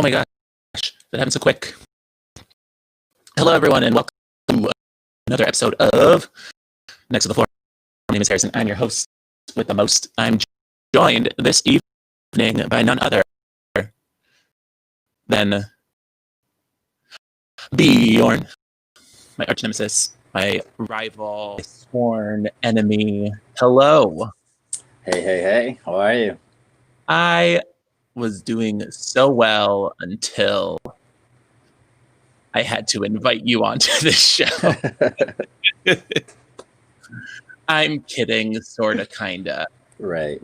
my gosh, that happened so quick. Hello, everyone, and welcome to another episode of Next to the Floor. My name is Harrison. I'm your host with the most. I'm joined this evening by none other than Bjorn, my arch nemesis, my rival, sworn enemy. Hello. Hey. How are you? I was doing so well until I had to invite you onto this show. I'm kidding, sorta, kinda. Right.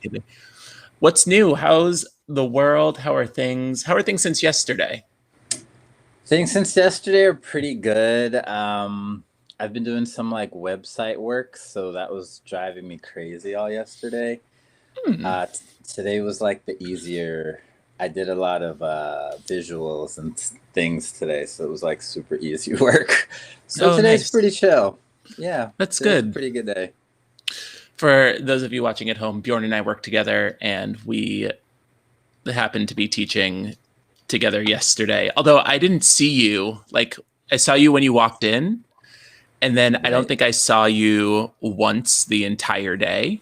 Kidding. What's new? How's the world? How are things? How are things since yesterday? Things since yesterday are pretty good. I've been doing some like website work, so that was driving me crazy all yesterday. Today was like the easier. I did a lot of visuals and things today, so it was like super easy work. So today's nice. pretty chill. Yeah, That's good. Pretty good day. For those of you watching at home, Bjorn and I work together, and we happened to be teaching together yesterday. Although I didn't see you, like I saw you when you walked in, and then I don't think I saw you once the entire day.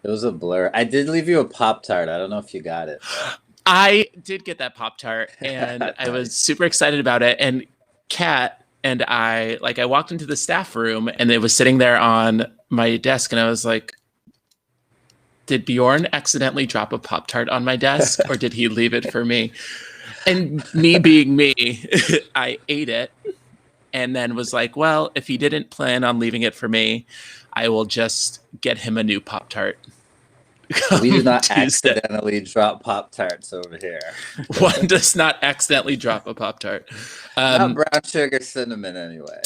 It was a blur. I did leave you a Pop-Tart. I don't know if you got it. I did get that Pop-Tart, and I was super excited about it. And Kat and I walked into the staff room, and it was sitting there on my desk, and I was like, did Bjorn accidentally drop a Pop-Tart on my desk, or did he leave it for me? And me being me, I ate it, and then was like, well, if he didn't plan on leaving it for me, I will just get him a new Pop-Tart. We do not accidentally drop Pop-Tarts over here. One does not accidentally drop a Pop-Tart. Not brown sugar cinnamon, anyway.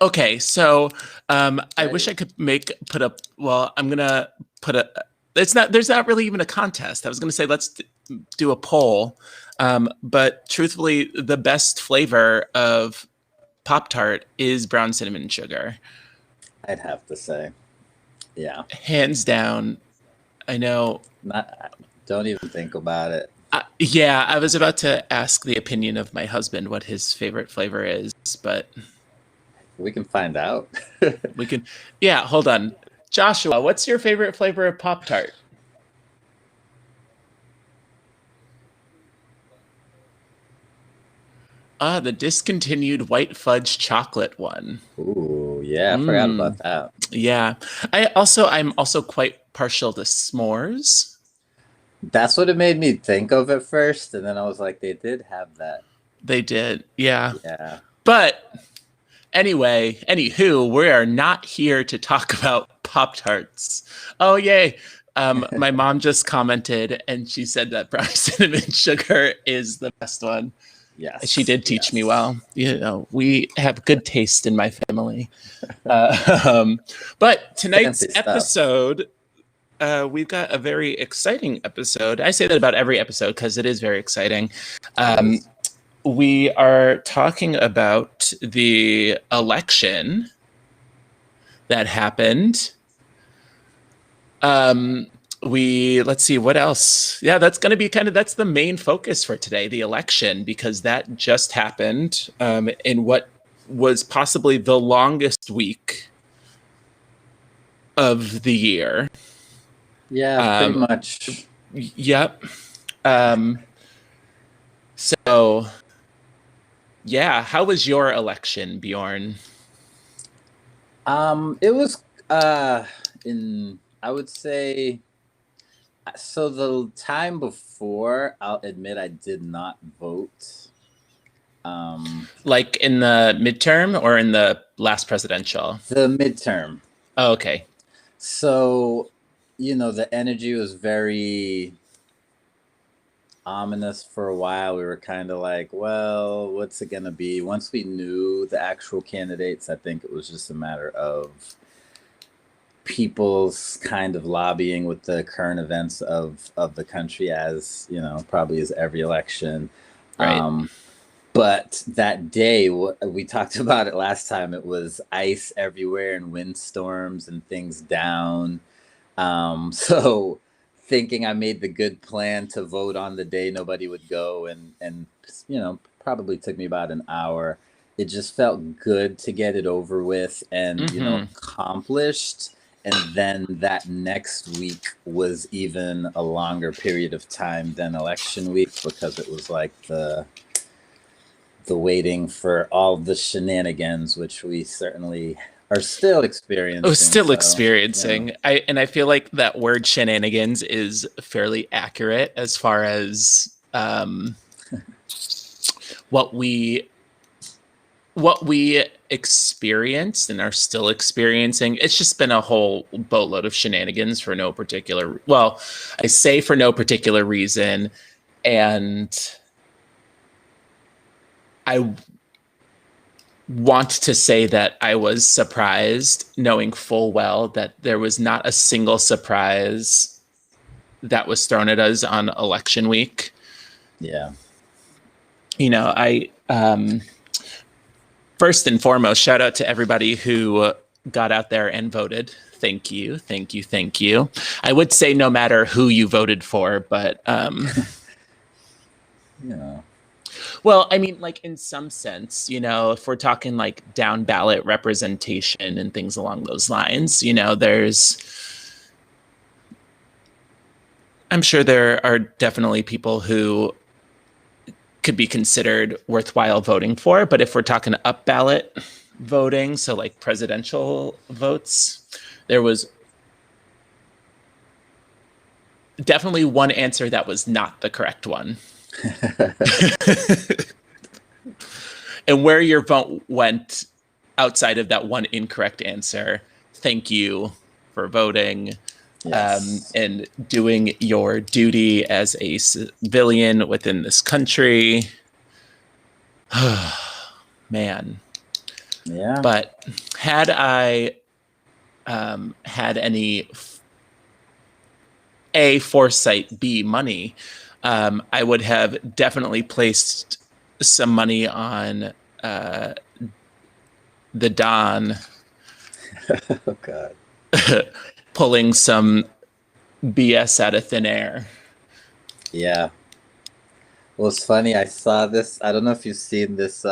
Okay, so I wish I could I'm gonna put a. There's not really even a contest. I was gonna say let's do a poll, but truthfully, the best flavor of Pop-Tart is brown cinnamon sugar. I'd have to say, yeah, hands down. I know. Don't even think about it. Yeah, I was about to ask the opinion of my husband what his favorite flavor is, but we can find out. We can. Yeah, hold on. Joshua, what's your favorite flavor of Pop-Tart? The discontinued white fudge chocolate one. Ooh, yeah, I forgot about that. Yeah. I'm also quite partial to s'mores. That's what it made me think of at first, and then I was like, they did have that. They did, yeah. Yeah. But anywho, we are not here to talk about Pop-Tarts. Oh, yay. My mom just commented, and she said that brown cinnamon sugar is the best one. Yes. She did teach me well. You know, we have good taste in my family. But tonight's episode, we've got a very exciting episode. I say that about every episode because it is very exciting. We are talking about the election that happened. Let's see what else. Yeah, that's going to be that's the main focus for today, the election, because that just happened in what was possibly the longest week of the year. Yeah, pretty much. Yep. So, yeah, how was your election, Bjorn? It was I would say. So the time before, I'll admit I did not vote. Like in the midterm or in the last presidential? The midterm. Oh, okay. So, the energy was very ominous for a while. We were kind of like, well, what's it going to be? Once we knew the actual candidates, I think it was just a matter of people's kind of lobbying with the current events of the country, as probably as every election. Right. But that day, we talked about it last time, it was ice everywhere and windstorms and things down. So thinking I made the good plan to vote on the day nobody would go, and probably took me about an hour. It just felt good to get it over with and accomplished. And then that next week was even a longer period of time than election week, because it was like the waiting for all the shenanigans, which we certainly are still experiencing. Oh, still experiencing. I feel like that word shenanigans is fairly accurate as far as what we experienced and are still experiencing. It's just been a whole boatload of shenanigans for no particular, well, I say for no particular reason. And I want to say that I was surprised, knowing full well that there was not a single surprise that was thrown at us on election week. Yeah. I first and foremost, shout out to everybody who got out there and voted. Thank you. Thank you. Thank you. I would say no matter who you voted for, but well, I mean, like in some sense, if we're talking like down ballot representation and things along those lines, I'm sure there are definitely people who could be considered worthwhile voting for. But if we're talking up ballot voting, so like presidential votes, there was definitely one answer that was not the correct one. And where your vote went outside of that one incorrect answer, thank you for voting. Yes. And doing your duty as a civilian within this country. Man. Yeah. But had I had any A, foresight, B, money, I would have definitely placed some money on the Don. Oh, God. Pulling some BS out of thin air. Yeah. Well, it's funny. I saw this. I don't know if you've seen this.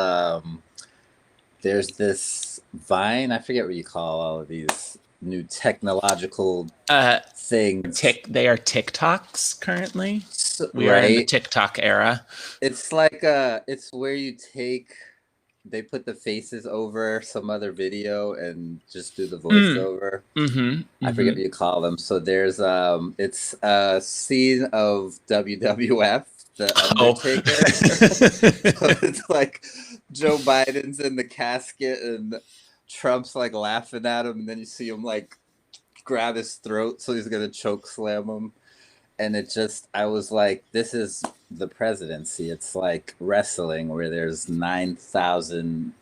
There's this Vine. I forget what you call all of these new technological things. They are TikToks currently. We are in the TikTok era. It's like it's where you they put the faces over some other video and just do the voiceover. I forget what you call them. So there's it's a scene of WWF, the Undertaker. So it's like Joe Biden's in the casket and Trump's like laughing at him, and then you see him like grab his throat, so he's gonna choke slam him. And I was like, this is the presidency. It's like wrestling where there's 9,000,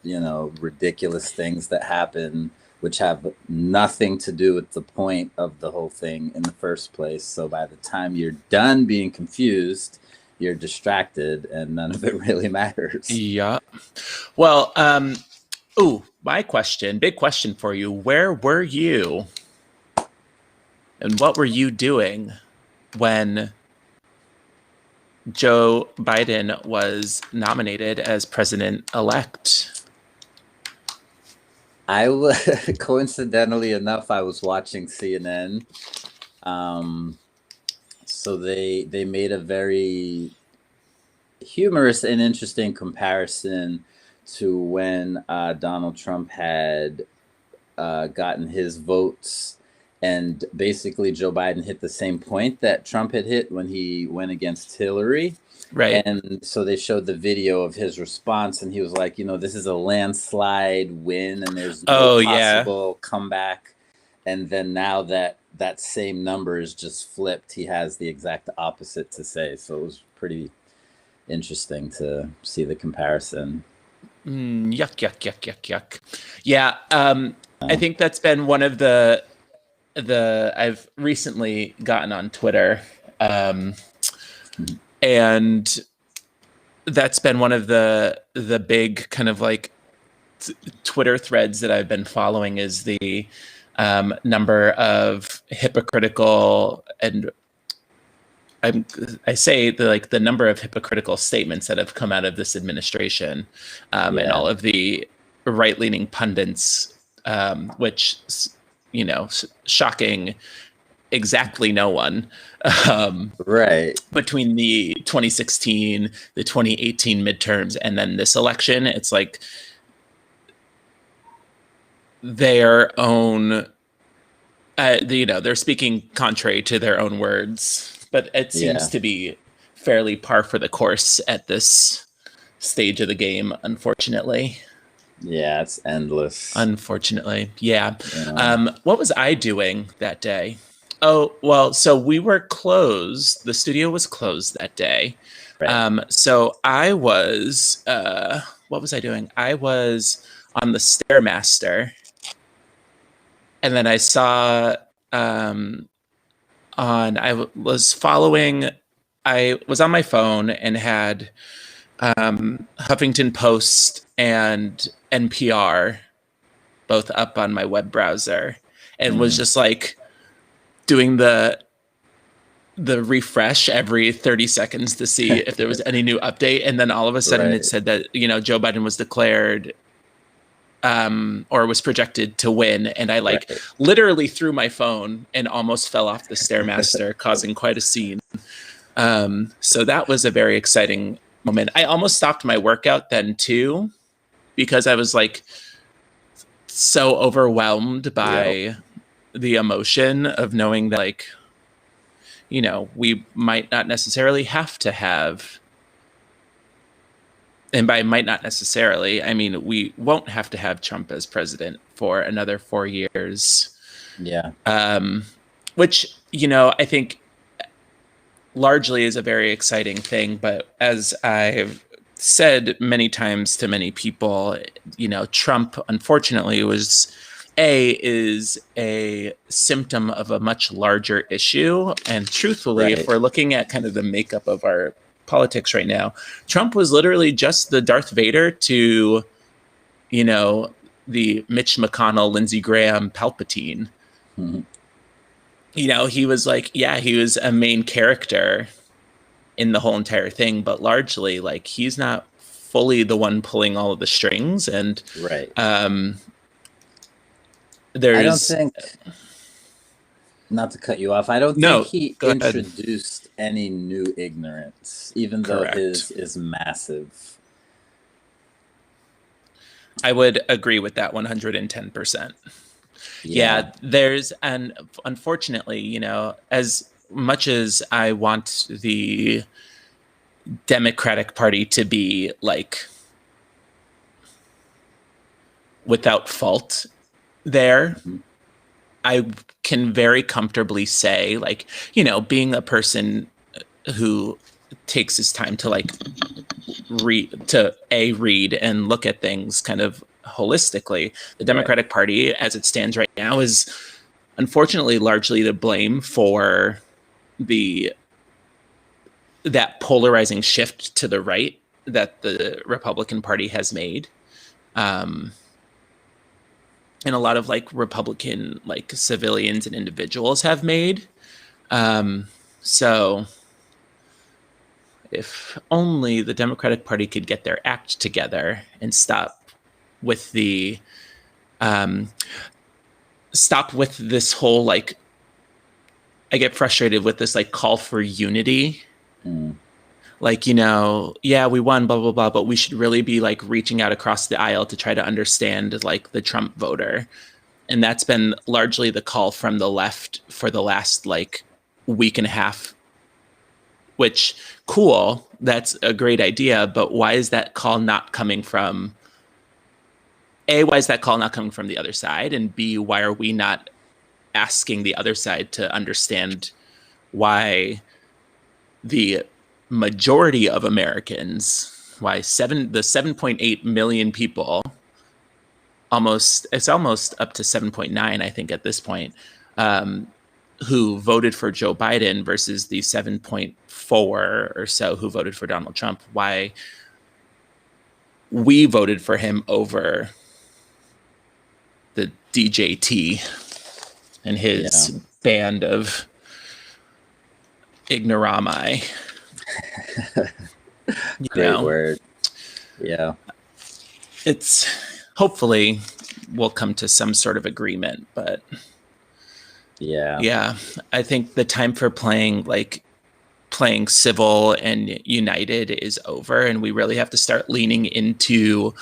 ridiculous things that happen, which have nothing to do with the point of the whole thing in the first place. So by the time you're done being confused, you're distracted and none of it really matters. Yeah. Well, my big question for you. Where were you? And what were you doing when Joe Biden was nominated as president-elect? Coincidentally enough, I was watching CNN. So they made a very humorous and interesting comparison to when Donald Trump had gotten his votes. And basically, Joe Biden hit the same point that Trump had hit when he went against Hillary. Right. And so they showed the video of his response, and he was like, this is a landslide win, and there's no possible comeback. And then now that same number is just flipped, he has the exact opposite to say. So it was pretty interesting to see the comparison. Yuck. Yeah. I think that's been one of the I've recently gotten on Twitter, and that's been one of the big kind of like Twitter threads that I've been following, is the number of hypocritical and I say the number of hypocritical statements that have come out of this administration, and all of the right-leaning pundits, which, shocking exactly no one, right. between the 2016, the 2018 midterms, and then this election. It's like their own, they're speaking contrary to their own words, but it seems to be fairly par for the course at this stage of the game, unfortunately. Yeah, it's endless. Unfortunately. Yeah. What was I doing that day? Oh, well, so we were closed. The studio was closed that day. Right. So I was, what was I doing? I was on the Stairmaster. And then I saw, I was on my phone and had Huffington Post and NPR both up on my web browser, and was just like doing the refresh every 30 seconds to see if there was any new update. And then all of a sudden it said that, Joe Biden was declared or was projected to win. And I literally threw my phone and almost fell off the Stairmaster, causing quite a scene. So that was a very exciting moment. I almost stopped my workout then too, because I was like so overwhelmed by the emotion of knowing that, we might not necessarily have to have, and by might not necessarily, I mean, we won't have to have Trump as president for another 4 years. Yeah. Which, I think largely is a very exciting thing. But as I've said many times to many people, Trump, unfortunately, is a symptom of a much larger issue. And truthfully, if we're looking at kind of the makeup of our politics right now, Trump was literally just the Darth Vader to, the Mitch McConnell, Lindsey Graham, Palpatine. Mm-hmm. He was he was a main character in the whole entire thing, but largely he's not fully the one pulling all of the strings. And I don't think, not to cut you off, I don't think he introduced any new ignorance, even though his is massive. I would agree with that 110%. Yeah, and unfortunately, as much as I want the Democratic Party to be without fault there, I can very comfortably say, being a person who takes his time to read and look at things kind of holistically, the Democratic Party as it stands right now is unfortunately largely to blame for that polarizing shift to the right that the Republican Party has made. And a lot of Republican civilians and individuals have made. So if only the Democratic Party could get their act together and stop with this whole I get frustrated with this call for unity. We won, blah, blah, blah, but we should really be reaching out across the aisle to try to understand the Trump voter. And that's been largely the call from the left for the last week and a half, which cool. That's a great idea. But why is that call not coming from why is that call not coming from the other side? And B, why are we not asking the other side to understand why the majority of Americans, the 7.8 million people, it's almost up to 7.9, I think at this point, who voted for Joe Biden versus the 7.4 or so who voted for Donald Trump, why we voted for him over the DJT and his band of ignorami. Great word. Yeah. It's hopefully we'll come to some sort of agreement, but yeah, I think the time for playing civil and united is over, and we really have to start leaning into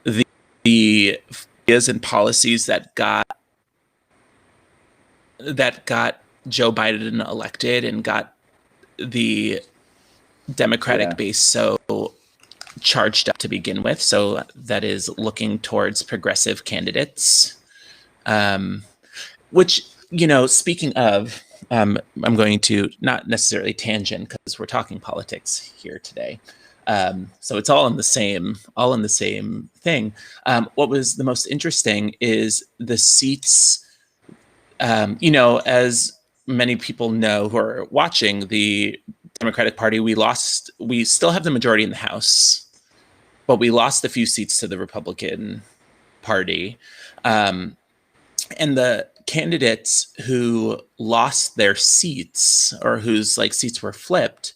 the ideas and policies that got Joe Biden elected and got the Democratic base so charged up to begin with. So that is looking towards progressive candidates. Which, speaking of, I'm going to not necessarily tangent because we're talking politics here today. So it's all in the same thing. What was the most interesting is the seats. As many people know who are watching, the Democratic Party, we still have the majority in the House, but we lost a few seats to the Republican Party. And the candidates who lost their seats, or whose seats were flipped,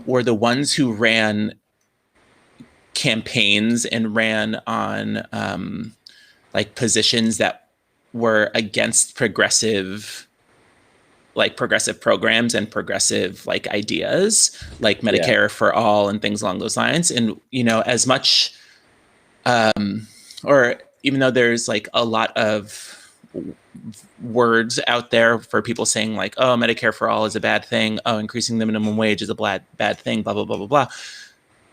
were the ones who ran campaigns and ran on positions that were against progressive programs and progressive ideas, like Medicare for all and things along those lines. And as much or even though there's a lot of words out there for people saying oh, Medicare for all is a bad thing, oh, increasing the minimum wage is a bad thing, blah blah blah blah blah,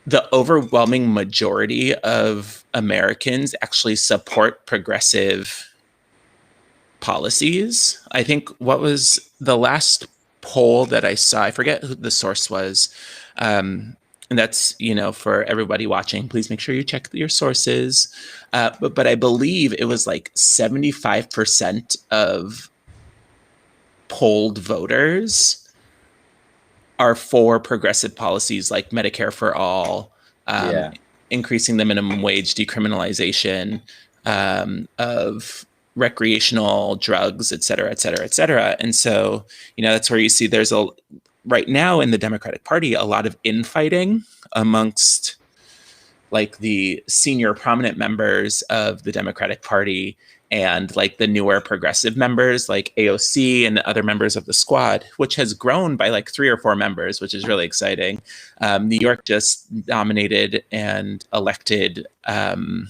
the overwhelming majority of Americans actually support progressive policies. I think what was the last poll that I saw, I forget who the source was, and that's for everybody watching, please make sure you check your sources, but I believe it was 75% of polled voters are for progressive policies like Medicare for all, increasing the minimum wage, decriminalization of recreational drugs, et cetera, et cetera, et cetera. And so, that's where you see there's right now in the Democratic Party, a lot of infighting amongst the senior prominent members of the Democratic Party and the newer progressive members like AOC and other members of the squad, which has grown by 3 or 4 members, which is really exciting. New York just nominated and elected the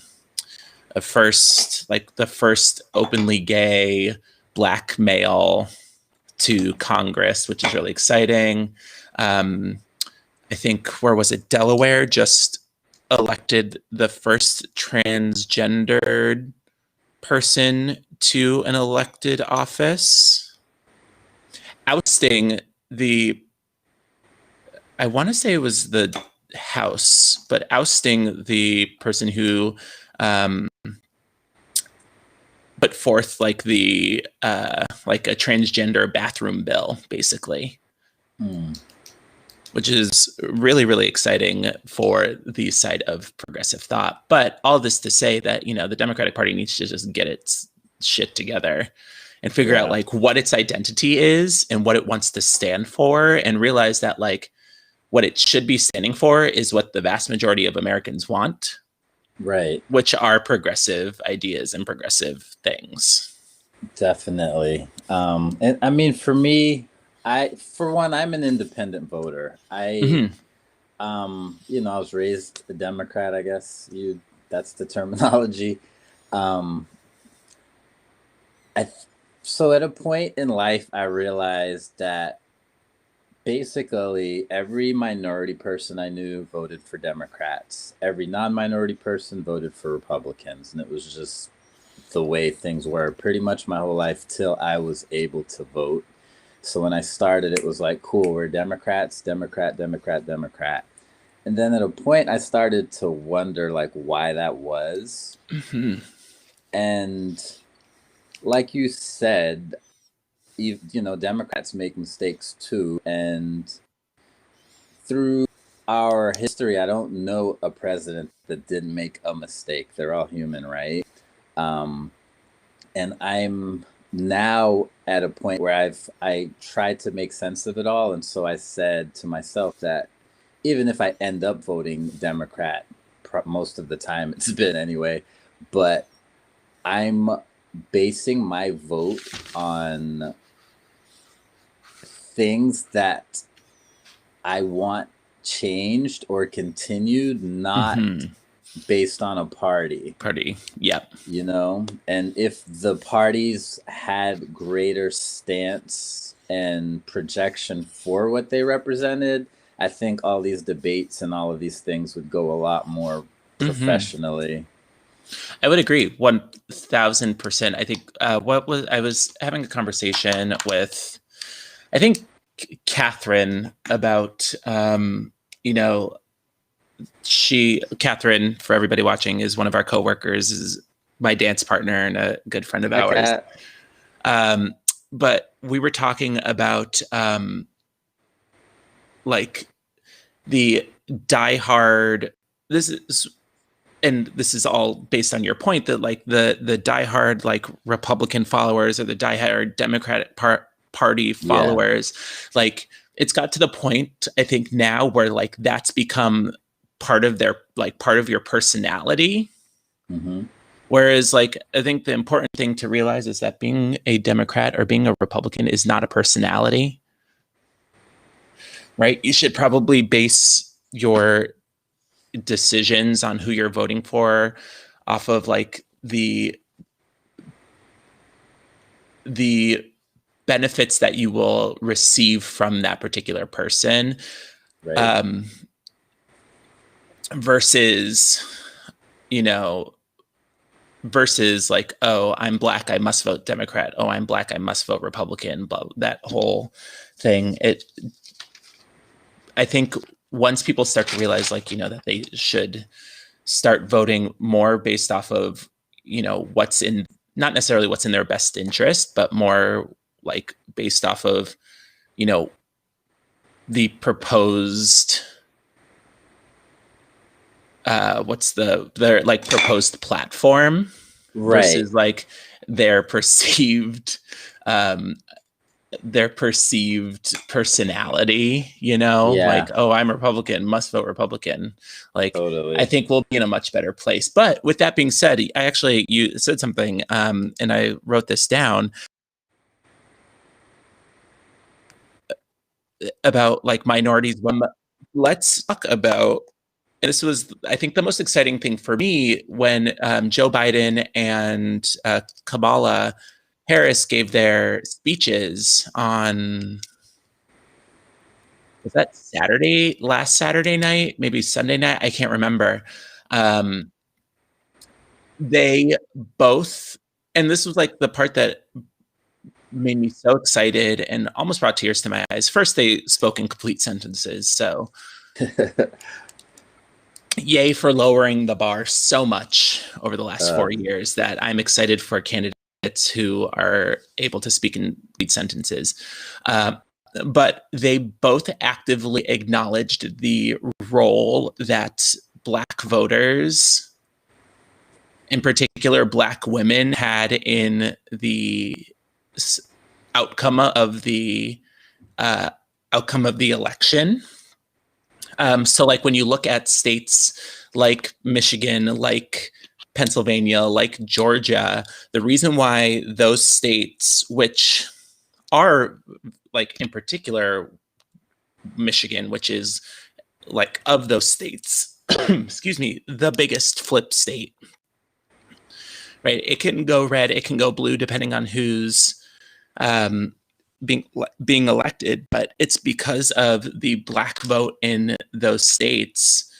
first openly gay Black male to Congress, which is really exciting. I think, where was it? Delaware just elected the first transgendered person to an elected office, ousting I want to say it was the House, but ousting the person who put forth a transgender bathroom bill, basically. Which is really, really exciting for the side of progressive thought. But all this to say that, the Democratic Party needs to just get its shit together and figure out what its identity is and what it wants to stand for, and realize that what it should be standing for is what the vast majority of Americans want. Right. Which are progressive ideas and progressive things. Definitely. And I mean, for me, for one, I'm an independent voter. I was raised a Democrat, I guess that's the terminology. So at a point in life, I realized that basically every minority person I knew voted for Democrats. Every non-minority person voted for Republicans. And it was just the way things were pretty much my whole life till I was able to vote. So when I started, it was cool, we're Democrats, Democrat, Democrat, Democrat. And then at a point, I started to wonder why that was. Mm-hmm. And like you said, Democrats make mistakes too. And through our history, I don't know a president that didn't make a mistake. They're all human, right? And I'm now at a point where I tried to make sense of it all, and so I said to myself that even if I end up voting Democrat, most of the time it's been anyway, but I'm basing my vote on things that I want changed or continued, not Mhm. based on a party. Party. Yep. You know, and if the parties had greater stance and projection for what they represented, I think all these debates and all of these things would go a lot more Mhm. professionally. I would agree 1000%. I think I was having a conversation with, I think, Catherine about, you know, Catherine, for everybody watching, is one of our coworkers, is my dance partner and a good friend of Hi, ours. Kat. But we were talking about like the diehard. This is all based on your point that like the diehard like Republican followers or the diehard Democratic Party Yeah. followers, like it's got to the point I think now where like that's become part of your personality. Mm-hmm. Whereas like I think the important thing to realize is that being a Democrat or being a Republican is not a personality, right? You should probably base your decisions on who you're voting for off of like the benefits that you will receive from that particular person, Right. Versus, you know, versus like, oh, I'm black, I must vote Democrat. Oh, I'm black, I must vote Republican. But that whole thing, I think once people start to realize, like, you know, that they should start voting more based off of, you know, what's in, not necessarily what's in their best interest, but more like based off of, you know, the proposed what's their like proposed platform Right. versus like their perceived um their perceived personality, you know, like, Yeah. oh, I'm Republican, must vote Republican. Like, I Totally. think we'll be in a much better place. But with that being said, you said something, and I wrote this down about like minorities. Let's talk about, and this was, I think, the most exciting thing for me when Joe Biden and Kamala Harris gave their speeches on, was that last Saturday night, maybe Sunday night? I can't remember. Um, they both, and this was like the part that made me so excited and almost brought tears to my eyes. First, they spoke in complete sentences. So, yay for lowering the bar so much over the last 4 years that I'm excited for candidates who are able to speak in complete sentences. But they both actively acknowledged the role that Black voters, in particular Black women, had in the outcome of the election. So, like, when you look at states like Michigan, like Pennsylvania, like Georgia, the reason why those states, which are, like, in particular, Michigan, which is, like, of those states, excuse me, the biggest flip state, right? It can go red, it can go blue, depending on who's um, being elected, but it's because of the Black vote in those states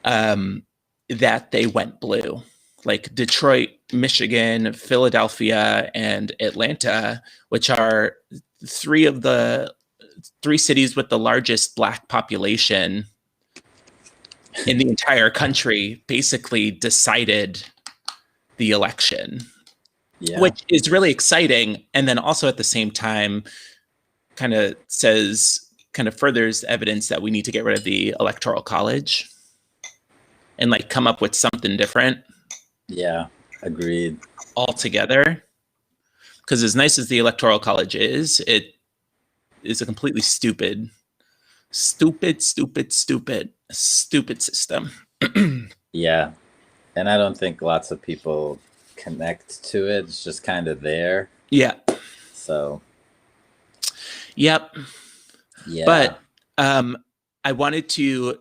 that they went blue. Like Detroit, Michigan, Philadelphia, and Atlanta, which are three cities with the largest Black population in the entire country, basically decided the election. Yeah. Which is really exciting. And then also at the same time, kind of furthers evidence that we need to get rid of the Electoral College and like come up with something different. Yeah. Agreed. Altogether. because as nice as the Electoral College is, it is a completely stupid system. Yeah. And I don't think lots of people connect to it. It's just kind of there. Yeah. So. Yep. Yeah. But I wanted to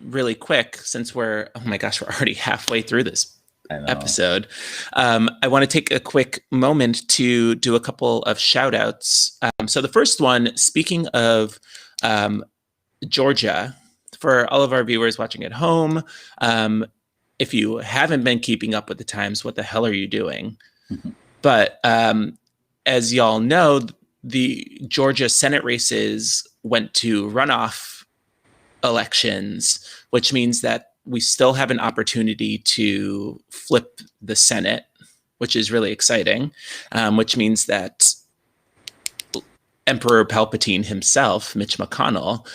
really quick, since we're already halfway through this episode. I want to take a quick moment to do a couple of shout outs. So the first one, speaking of Georgia, for all of our viewers watching at home, if you haven't been keeping up with the times, what the hell are you doing? But as y'all know, the Georgia Senate races went to runoff elections, which means that we still have an opportunity to flip the Senate, which is really exciting, which means that Emperor Palpatine himself, Mitch McConnell,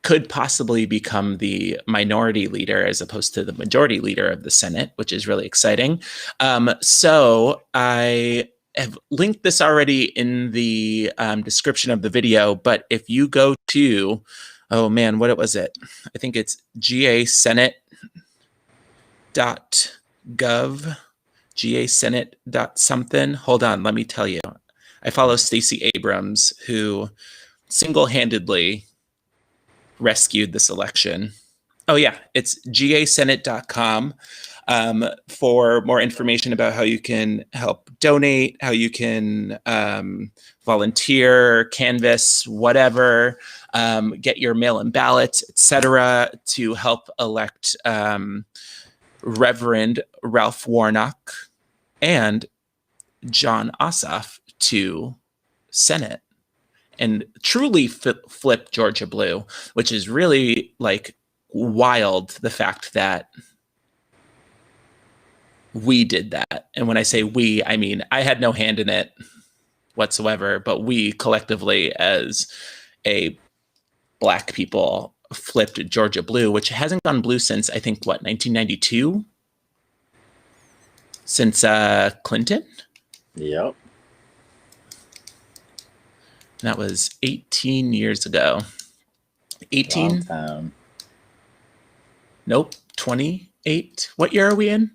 could possibly become the minority leader as opposed to the majority leader of the Senate, which is really exciting. So I have linked this already in the description of the video, but if you go to, oh man, what was it? I think it's gasenate.gov, gasenate.something. Hold on, let me tell you. I follow Stacey Abrams, who single-handedly rescued this election. Oh yeah, it's gasenate.com for more information about how you can help donate, how you can volunteer, canvass, whatever, get your mail-in ballots, etc., to help elect Reverend Ralph Warnock and Jon Ossoff to Senate and truly flip Georgia blue, which is really like wild, the fact that we did that. And when I say we, I mean I had no hand in it whatsoever, but we collectively as a Black people flipped Georgia blue, which hasn't gone blue since, I think, 1992? Since Clinton? Yep. That was 18 years ago. 18? Long time. Nope, 28. What year are we in?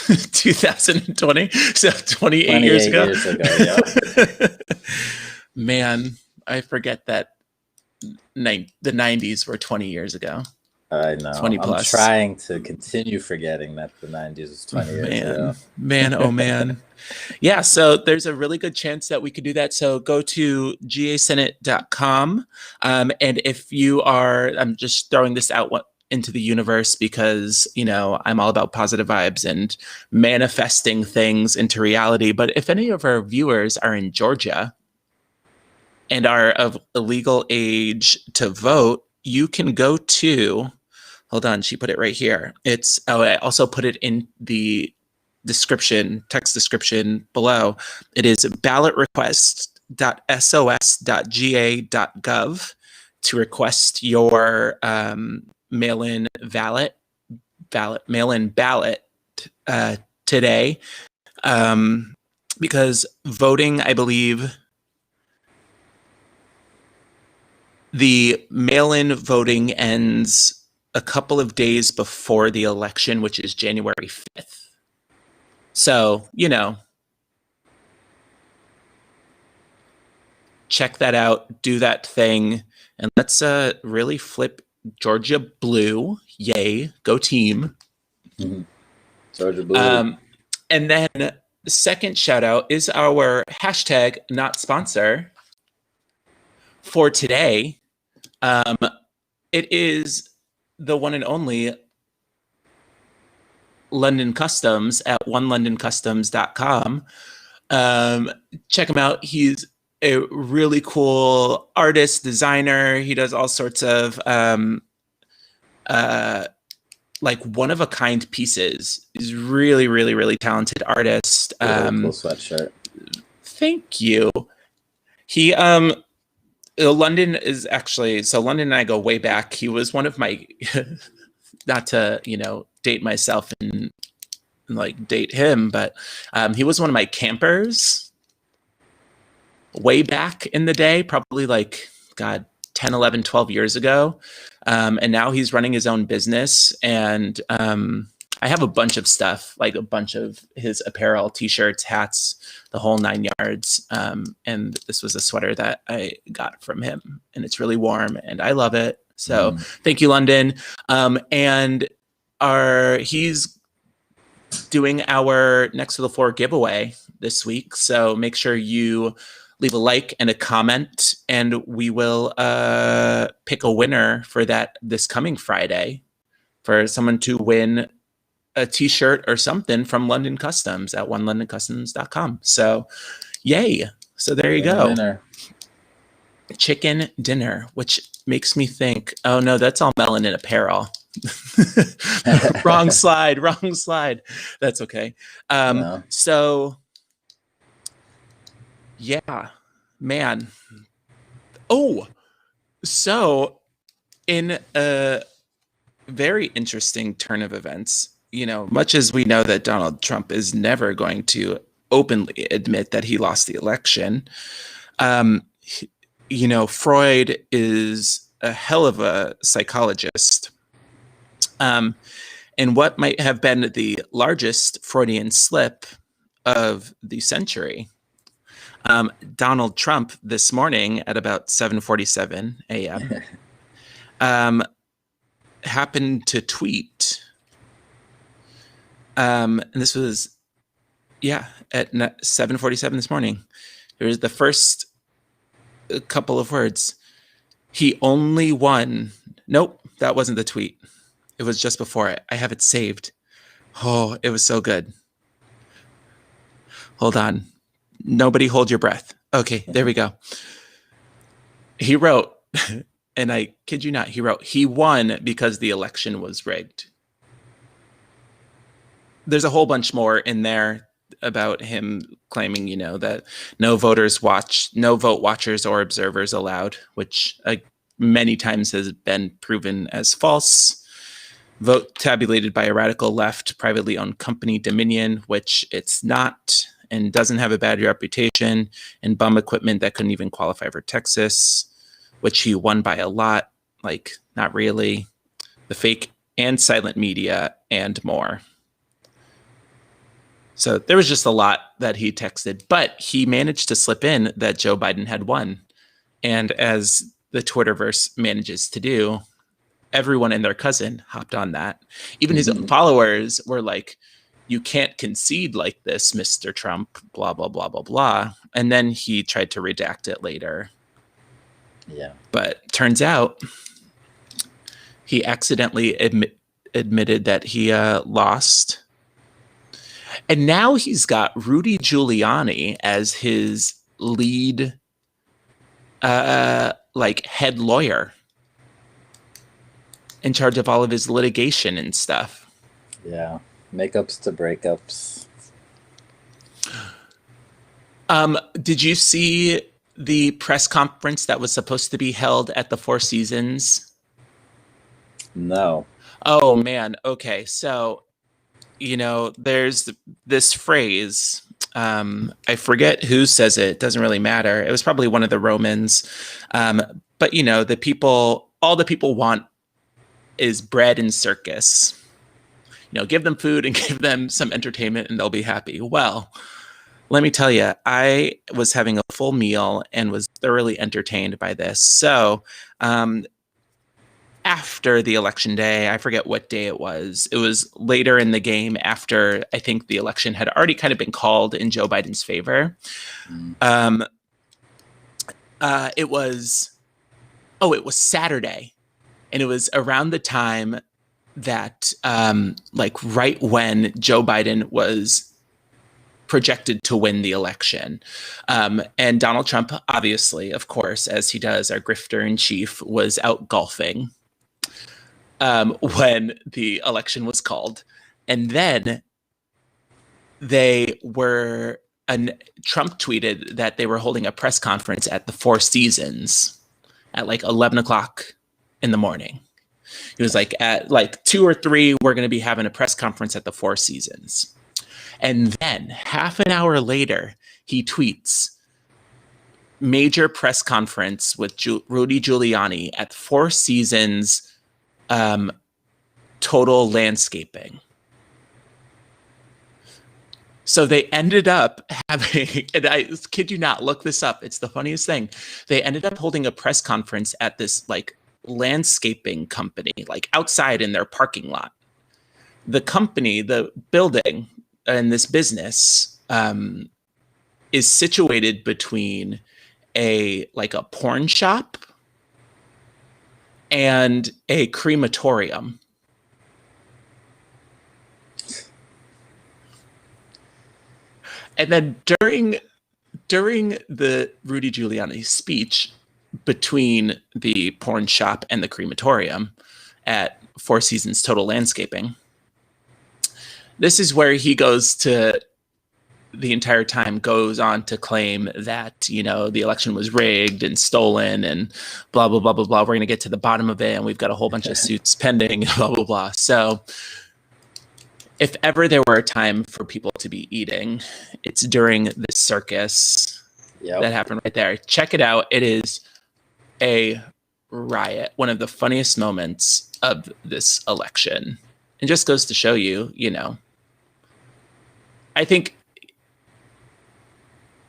2020. So 28 years ago. Yeah. Man, I forget that the 90s were 20 years ago. I know. 20 plus. I'm trying to continue forgetting that the 90s was 20 years ago. Man, oh man. Yeah, so there's a really good chance that we could do that. So go to gasenate.com. And if you are, I'm just throwing this out into the universe because, you know, I'm all about positive vibes and manifesting things into reality. But if any of our viewers are in Georgia and are of legal age to vote, you can go to, hold on, she put it right here. I also put it in the description, text description below. It is ballotrequest.sos.ga.gov to request your mail-in ballot today, because voting, I believe, the mail-in voting ends a couple of days before the election, which is January 5th. So, you know, check that out, do that thing, and let's really flip Georgia blue. Yay, go team. Mm-hmm. Georgia blue. And then the second shout out is our hashtag not sponsor for today. It is the one and only London Customs at onelondoncustoms.com. Check him out. He's a really cool artist, designer. He does all sorts of like one-of-a-kind pieces. He's really, really, really talented artist. Cool sweatshirt. Thank you. He London is actually, so London and I go way back. He was one of my not to, you know, date myself and like date him, but he was one of my campers way back in the day, probably like, God, 10, 11, 12 years ago. And now he's running his own business. And I have a bunch of stuff, like a bunch of his apparel, t-shirts, hats, the whole 9 yards. And this was a sweater that I got from him, and it's really warm and I love it. So thank you, London. And he's doing our Next to the Floor giveaway this week. So make sure you leave a like and a comment, and we will pick a winner for that this coming Friday for someone to win a t-shirt or something from London Customs at onelondoncustoms.com. So yay. So there you go. Dinner. Chicken dinner, which makes me think, oh no, that's all melanin apparel. wrong slide. That's okay. No. So yeah, man. Oh, so in a very interesting turn of events, much as we know that Donald Trump is never going to openly admit that he lost the election, Freud is a hell of a psychologist. And what might have been the largest Freudian slip of the century, Donald Trump this morning at about 7:47 a.m. Happened to tweet. And this was, at 7:47 this morning. There was the first couple of words. He only won. Nope, that wasn't the tweet. It was just before it. I have it saved. Oh, it was so good. Hold on. Nobody hold your breath. Okay, there we go. He wrote, and I kid you not, he wrote, he won because the election was rigged. There's a whole bunch more in there about him claiming, that no vote watchers or observers allowed, which many times has been proven as false. Vote tabulated by a radical left privately owned company, Dominion, which it's not, and doesn't have a bad reputation, and bum equipment that couldn't even qualify for Texas, which he won by a lot, like not really. The fake and silent media and more. So there was just a lot that he texted, but he managed to slip in that Joe Biden had won. And as the Twitterverse manages to do, everyone and their cousin hopped on that. Even his own followers were like, you can't concede like this, Mr. Trump, blah, blah, blah, blah, blah. And then he tried to redact it later. Yeah. But turns out he accidentally admitted that he lost. And now he's got Rudy Giuliani as his lead, head lawyer in charge of all of his litigation and stuff. Yeah. Makeups to breakups. Did you see the press conference that was supposed to be held at the Four Seasons? No. Oh, man. Okay. So, there's this phrase. I forget who says it. It doesn't really matter. It was probably one of the Romans. But, all the people want is bread and circus. Give them food and give them some entertainment and they'll be happy. Well, let me tell you, I was having a full meal and was thoroughly entertained by this. So, after the election day, I forget what day it was later in the game after I think the election had already kind of been called in Joe Biden's favor. It was Saturday, and it was around the time that right when Joe Biden was projected to win the election. And Donald Trump, obviously, of course, as he does, our grifter in chief, was out golfing when the election was called. And then Trump tweeted that they were holding a press conference at the Four Seasons at 11 o'clock in the morning. He was like, at like 2 or 3, we're going to be having a press conference at the Four Seasons. And then half an hour later, he tweets, major press conference with Rudy Giuliani at Four Seasons Total Landscaping. So they ended up having, and I kid you not, look this up. It's the funniest thing. They ended up holding a press conference at this like landscaping company, like outside in their parking lot. The company, the building and this business is situated between a porn shop and a crematorium. And then during the Rudy Giuliani speech between the porn shop and the crematorium at Four Seasons Total Landscaping, this is where he goes to, the entire time goes on to claim that, you know, the election was rigged and stolen and blah, blah, blah, blah, blah. We're going to get to the bottom of it. And we've got a whole bunch of suits pending, blah, blah, blah. So if ever there were a time for people to be eating, it's during this circus that happened right there. Check it out. It is a riot. One of the funniest moments of this election. It just goes to show you, you know, I think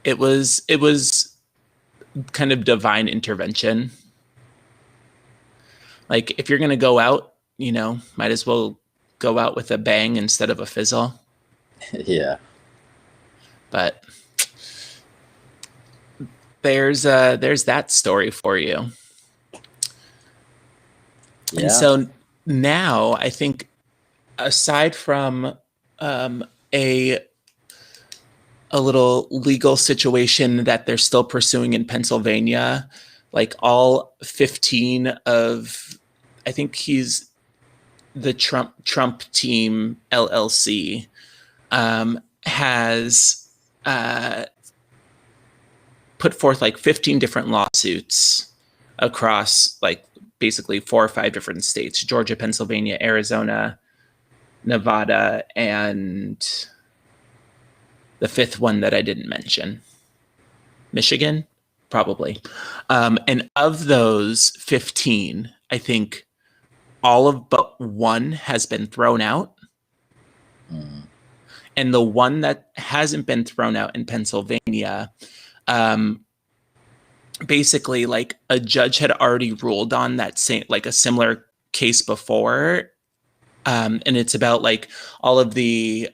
it was kind of divine intervention. Like, if you're going to go out, you know, might as well go out with a bang instead of a fizzle. Yeah. But there's that story for you. Yeah. And so now I think, aside from a little legal situation that they're still pursuing in Pennsylvania, like all 15 of, I think he's the Trump team LLC, has put forth like 15 different lawsuits across like basically 4 or 5 different states: Georgia, Pennsylvania, Arizona, Nevada, and the 5th one that I didn't mention, Michigan, probably. And of those 15, I think all of but one has been thrown out. And the one that hasn't been thrown out in Pennsylvania, basically like a judge had already ruled on that same, like a similar case before. And it's about like all of the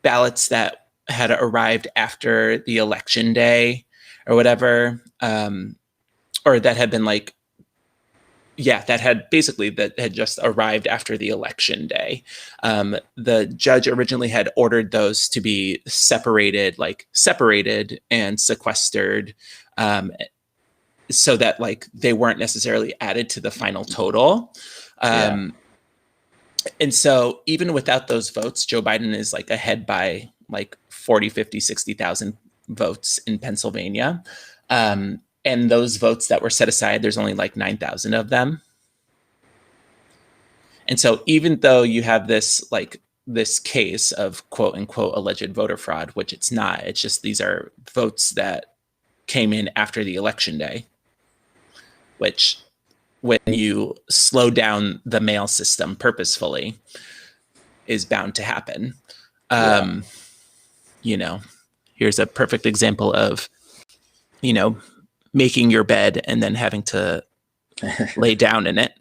ballots that had arrived after the election day or whatever, or that had been like, that had just arrived after the election day. The judge originally had ordered those to be separated and sequestered, so that like they weren't necessarily added to the final total. And so even without those votes, Joe Biden is like ahead by like 40, 50, 60,000 votes in Pennsylvania. And those votes that were set aside, there's only like 9,000 of them. And so even though you have this case of quote unquote alleged voter fraud, which it's not, it's just these are votes that came in after the election day, which when you slow down the mail system purposefully is bound to happen. You know, here's a perfect example of, you know, making your bed and then having to lay down in it.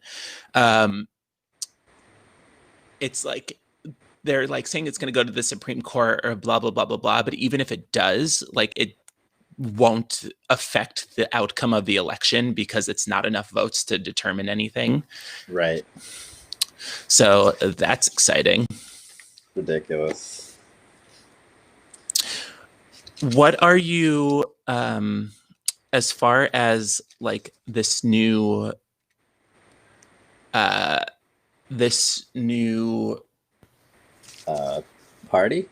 It's like, they're like saying it's going to go to the Supreme Court or blah, blah, blah, blah, blah. But even if it does, like, it won't affect the outcome of the election because it's not enough votes to determine anything. Right. So that's exciting. Ridiculous. What are you, as far as like this new party?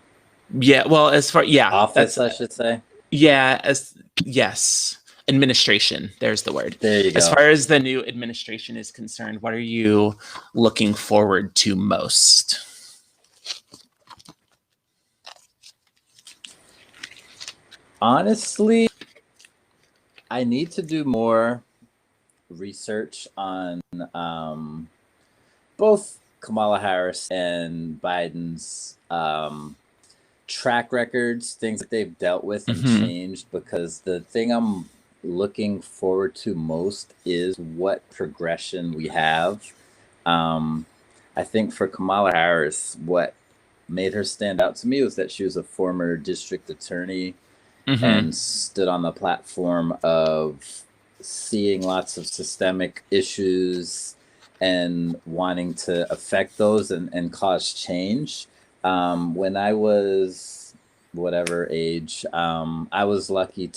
Yeah, well, as far, yeah, office, I should say. Yeah, yes. administration. There's the word. There you go. As far as the new administration is concerned, what are you looking forward to most? Honestly, I need to do more research on both Kamala Harris and Biden's track records, things that they've dealt with and changed, because the thing I'm looking forward to most is what progression we have. I think for Kamala Harris, what made her stand out to me was that she was a former district attorney and stood on the platform of seeing lots of systemic issues and wanting to affect those and cause change. When I was whatever age, I was lucky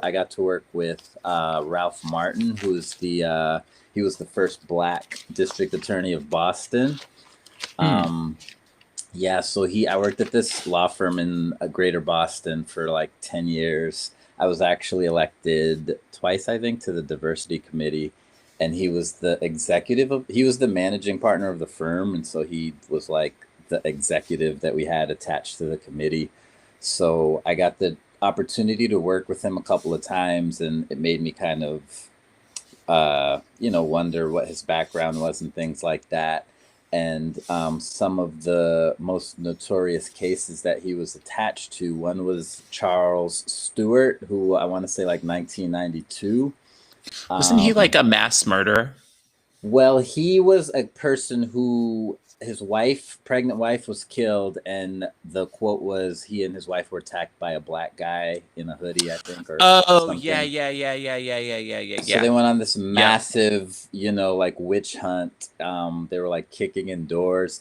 I got to work with Ralph Martin, he was the first Black district attorney of Boston. Yeah, so I worked at this law firm in Greater Boston for like 10 years. I was actually elected twice, I think, to the diversity committee, and he was the he was the managing partner of the firm, and so he was like the executive that we had attached to the committee. So I got the opportunity to work with him a couple of times, and it made me kind of, wonder what his background was and things like that. And some of the most notorious cases that he was attached to, one was Charles Stewart, who I want to say like 1992. Wasn't he like a mass murderer? Well, he was a person who his pregnant wife was killed, and the quote was he and his wife were attacked by a Black guy in a hoodie, I think. Or something. Yeah. So they went on this massive, like witch hunt. They were like kicking in doors.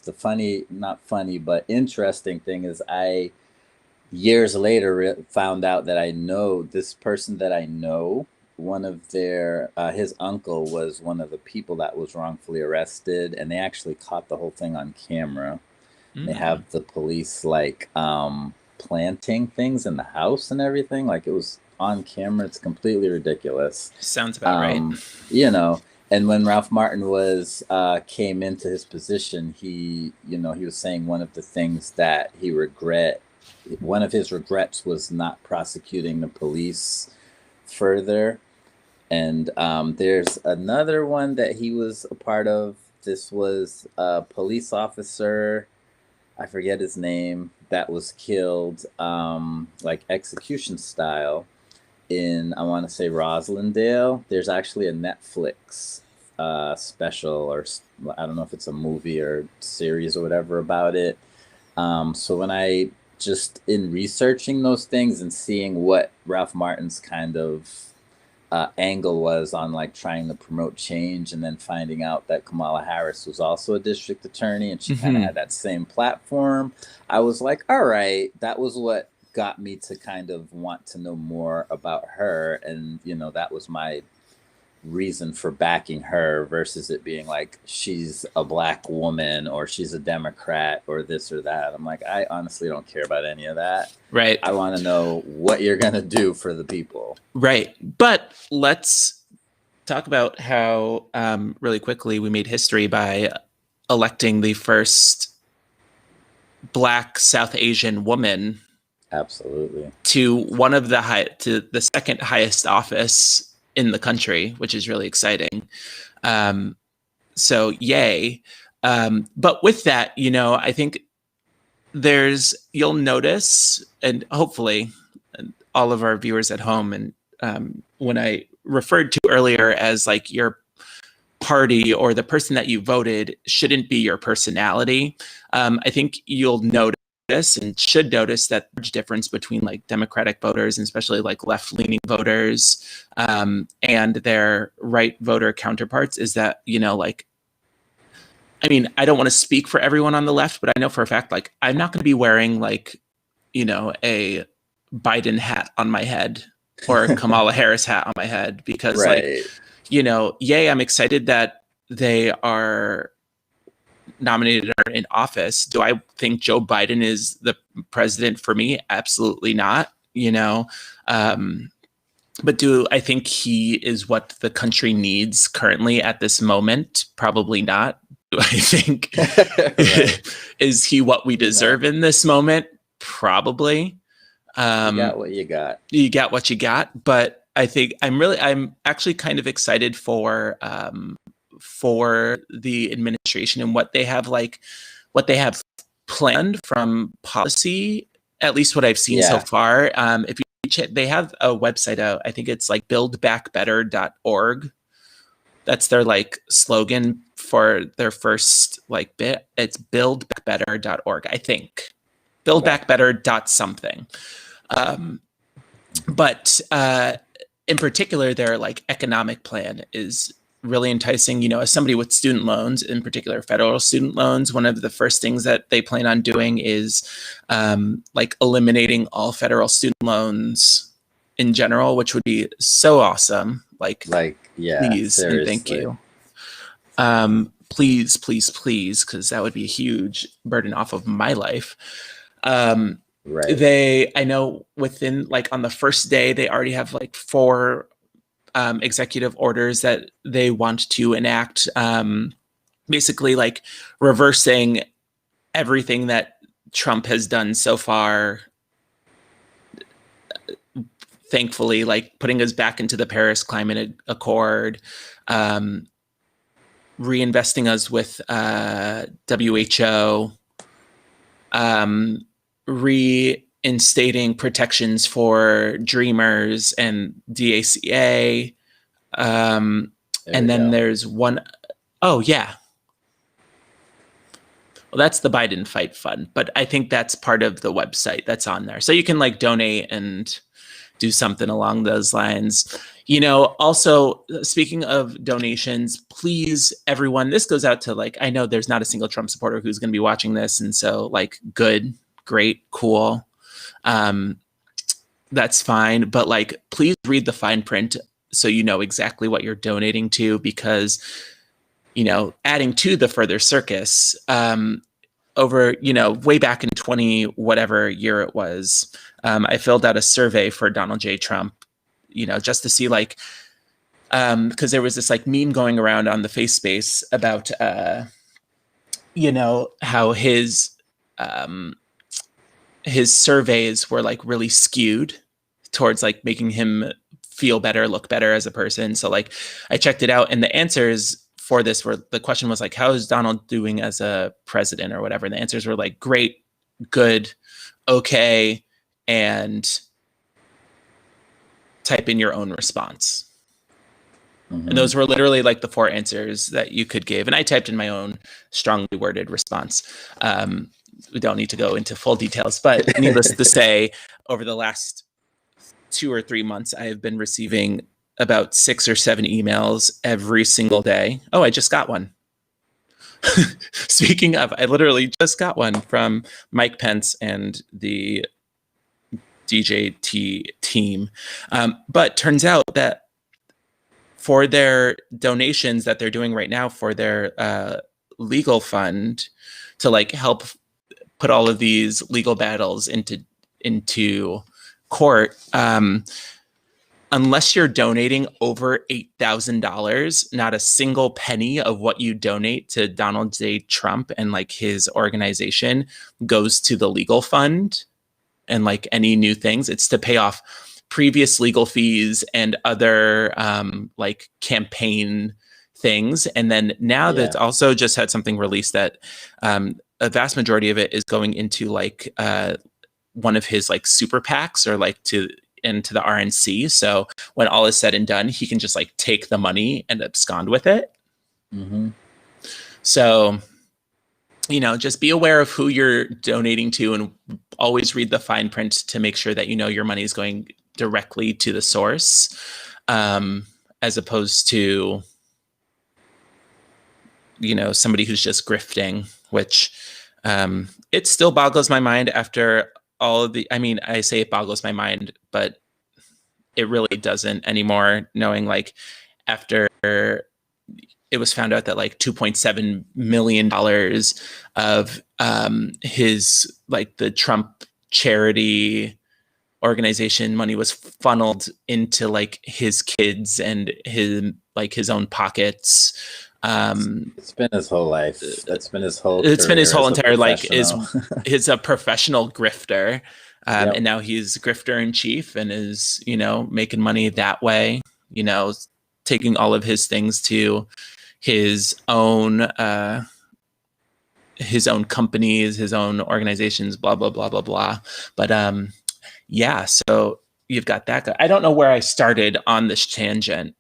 Not funny, but interesting thing is I years later found out that I know this person that I know. One of his uncle was one of the people that was wrongfully arrested, and they actually caught the whole thing on camera. They have the police like planting things in the house and everything. Like it was on camera. It's completely ridiculous. Sounds about right. And when Ralph Martin came into his position, he was saying one of the things that one of his regrets was not prosecuting the police further. And there's another one that he was a part of. This was a police officer, I forget his name, that was killed like execution style in, I want to say, Roslindale. There's actually a Netflix special, or I don't know if it's a movie or series or whatever about it. So when I just in researching those things and seeing what Ralph Martin's kind of angle was on like trying to promote change, and then finding out that Kamala Harris was also a district attorney and she kind of had that same platform, I was like, all right, that was what got me to kind of want to know more about her. And, that was my reason for backing her, versus it being like she's a Black woman or she's a Democrat or this or that. I'm like, I honestly don't care about any of that. Right. I want to know what you're going to do for the people. Right. But let's talk about how really quickly we made history by electing the first Black South Asian woman. Absolutely. To one of to the second highest office in the country, which is really exciting. So yay. But with that, I think you'll notice, and hopefully all of our viewers at home, and when I referred to earlier as like your party or the person that you voted shouldn't be your personality. I think you'll notice and should notice that there's a difference between like Democratic voters, and especially like left-leaning voters, and their right voter counterparts, is that, I don't want to speak for everyone on the left, but I know for a fact, like, I'm not going to be wearing like, a Biden hat on my head or a Kamala Harris hat on my head, because I'm excited that they are nominated or in office. Do I think Joe Biden is the president for me? Absolutely not. But do I think he is what the country needs currently at this moment? Probably not. Do I think Right. is he what we deserve in this moment? Probably. You got what you got. You got what you got. But I think I'm actually kind of excited for the administration and what they have planned from policy. At least what I've seen so far. If you they have a website out. I think it's like buildbackbetter.org. That's their like slogan for their first like bit. It's buildbackbetter.org, I think. Buildbackbetter.something. But in particular, their like economic plan is really enticing. You know, as somebody with student loans, in particular federal student loans, one of the first things that they plan on doing is like eliminating all federal student loans in general, which would be so awesome. Like yeah, please and thank you. Please, because that would be a huge burden off of my life. Right. I know within like on the first day, they already have like 4 executive orders that they want to enact, basically like reversing everything that Trump has done so far. Thankfully, like putting us back into the Paris Climate Accord, reinvesting us with WHO, reinstating protections for Dreamers and DACA. And then there's one, oh yeah. Well, that's the Biden Fight Fund, but I think that's part of the website that's on there. So you can like donate and do something along those lines. You know, also speaking of donations, please, everyone, this goes out to like, I know there's not a single Trump supporter who's going to be watching this. And so like, good, great, cool. That's fine. But like, please read the fine print so you know exactly what you're donating to, because, you know, adding to the further circus, over, you know, way back in 20, whatever year it was, I filled out a survey for Donald J. Trump, you know, just to see like, because there was this like meme going around on the face space about, you know, how his surveys were like really skewed towards like making him feel better, look better as a person. So like I checked it out, and the answers for this were, the question was like, how is Donald doing as a president or whatever? And the answers were like, great, good, okay, and type in your own response. Mm-hmm. And those were literally like the 4 answers that you could give. And I typed in my own strongly worded response. We don't need to go into full details, but needless to say, over the last 2 or 3 months, I have been receiving about 6 or 7 emails every single day. Oh, I just got one. Speaking of, I literally just got one from Mike Pence and the DJT team. But turns out that for their donations that they're doing right now for their legal fund to like help put all of these legal battles into court, unless you're donating over $8,000, not a single penny of what you donate to Donald J. Trump and like his organization goes to the legal fund and like any new things. It's to pay off previous legal fees and other like campaign things. And then now that's also just had something released that a vast majority of it is going into like one of his like super PACs or like into the RNC. So when all is said and done, he can just like take the money and abscond with it. Mm-hmm. So, you know, just be aware of who you're donating to and always read the fine print to make sure that you know your money is going directly to the source, as opposed to, you know, somebody who's just grifting, which it still boggles my mind after all of the, I mean, I say it boggles my mind, but it really doesn't anymore, knowing like after it was found out that like $2.7 million of his, like the Trump charity organization money was funneled into like his kids and his own pockets. It's been his whole life. That's been his whole It's been his career whole as a entire like is professional. a professional grifter. Yep. And now he's grifter in chief and is, making money that way, taking all of his things to his own companies, his own organizations, blah, blah, blah, blah, blah. But yeah, so you've got that guy. I don't know where I started on this tangent.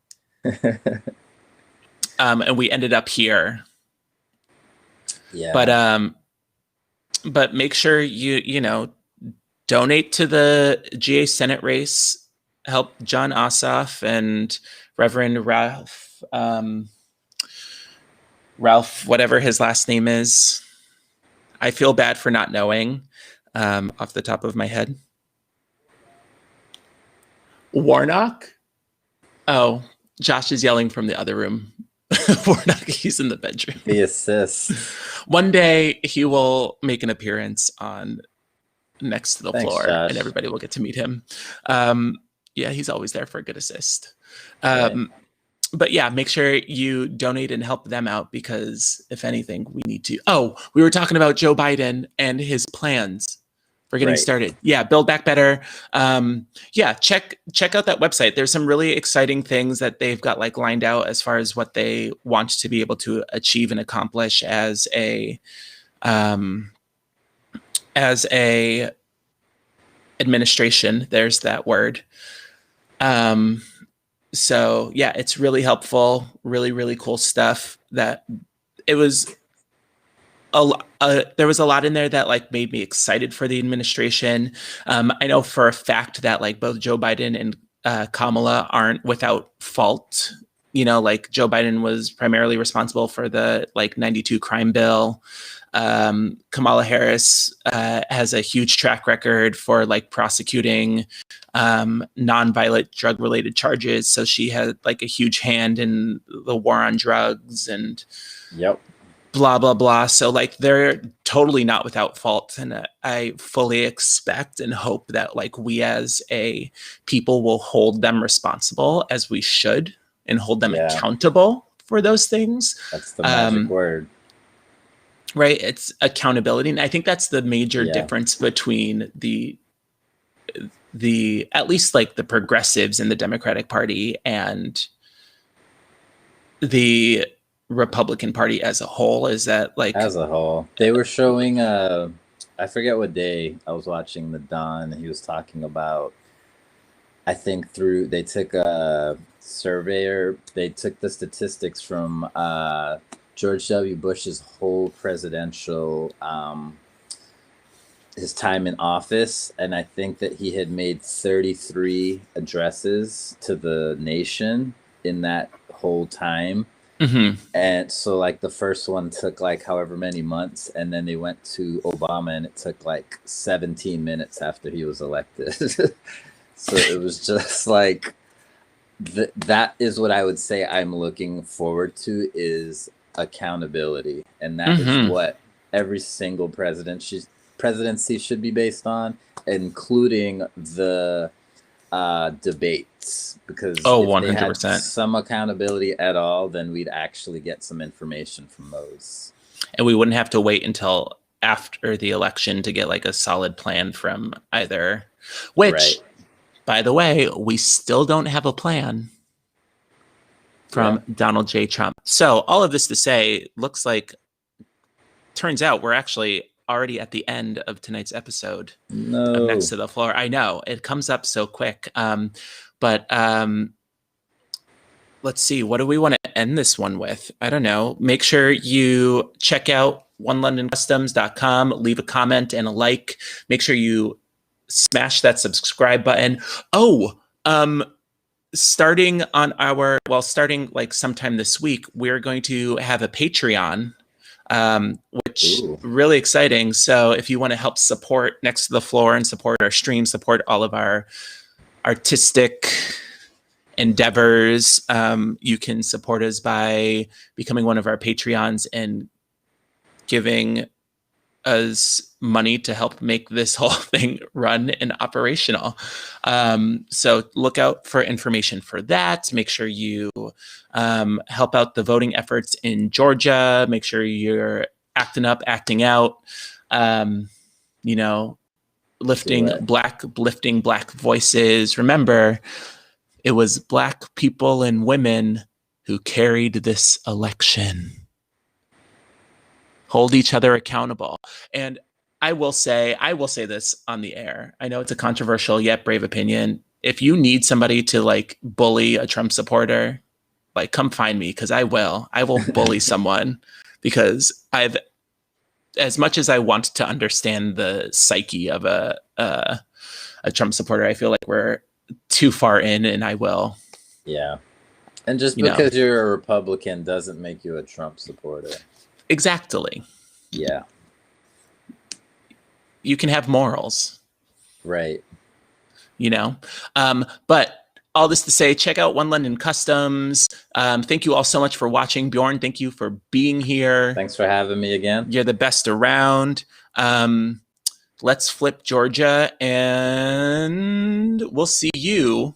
And we ended up here. Yeah. But make sure you donate to the GA Senate race. Help Jon Ossoff and Reverend Ralph, whatever his last name is. I feel bad for not knowing off the top of my head. Warnock? Oh, Josh is yelling from the other room. Warnock, he's in the bedroom. The assist. One day he will make an appearance on Next to the Floor, Josh. and everybody will get to meet him. Yeah, he's always there for a good assist. Right. But yeah, make sure you donate and help them out, because if anything, we need to. Oh, we were talking about Joe Biden and his plans for getting started. Yeah, Build Back Better. Yeah, check out that website. There's some really exciting things that they've got like lined out as far as what they want to be able to achieve and accomplish as a administration. There's that word. So yeah, it's really helpful, really, really cool stuff. That it was there was a lot in there that like made me excited for the administration. I know for a fact that like both Joe Biden and Kamala aren't without fault. Like Joe Biden was primarily responsible for the like 92 crime bill. Kamala Harris has a huge track record for like prosecuting nonviolent drug related charges. So she had like a huge hand in the war on drugs and blah, blah, blah. So like they're totally not without fault. And I fully expect and hope that like we as a people will hold them responsible, as we should, and hold them accountable for those things. That's the magic word. Right. It's accountability. And I think that's the major difference between the at least like the progressives in the Democratic Party and the Republican Party as a whole, is that like as a whole, they were showing I forget what day I was watching the Don. He was talking about, I think they took a surveyor, they took the statistics from George W. Bush's whole presidential, his time in office. And I think that he had made 33 addresses to the nation in that whole time. Mm-hmm. And so like the first one took like however many months, and then they went to Obama and it took like 17 minutes after he was elected. So it was just like, that is what I would say I'm looking forward to, is accountability. And that is what every single presidency should be based on, including the debates, because if 100%. they had some accountability at all, then we'd actually get some information from those. And we wouldn't have to wait until after the election to get like a solid plan from either, which by the way, we still don't have a plan from Donald J. Trump. So all of this to say, looks like, turns out we're actually already at the end of tonight's episode of Next to the Floor. I know, it comes up so quick. But let's see, what do we want to end this one with? I don't know. Make sure you check out onelondoncustoms.com, leave a comment and a like. Make sure you smash that subscribe button. Starting like sometime this week, we're going to have a Patreon, which really exciting. So if you want to help support Next to the Floor and support our stream, support all of our artistic endeavors, you can support us by becoming one of our Patreons and giving as money to help make this whole thing run and operational. So look out for information for that. Make sure you help out the voting efforts in Georgia. Make sure you're acting up, acting out, you know, lifting black voices. Remember, it was Black people and women who carried this election. Hold each other accountable. And I will say this on the air. I know it's a controversial yet brave opinion. If you need somebody to like bully a Trump supporter, like come find me, because I will bully someone, because as much as I want to understand the psyche of a Trump supporter, I feel like we're too far in, and I will. Yeah. And just because you're a Republican doesn't make you a Trump supporter. Exactly. Yeah. You can have morals. Right. But all this to say, check out One London Customs. Thank you all so much for watching. Bjorn, thank you for being here. Thanks for having me again. You're the best around. Let's flip Georgia, and we'll see you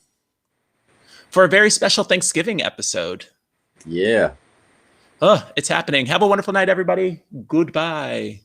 for a very special Thanksgiving episode. Yeah. Oh, it's happening. Have a wonderful night, everybody. Goodbye.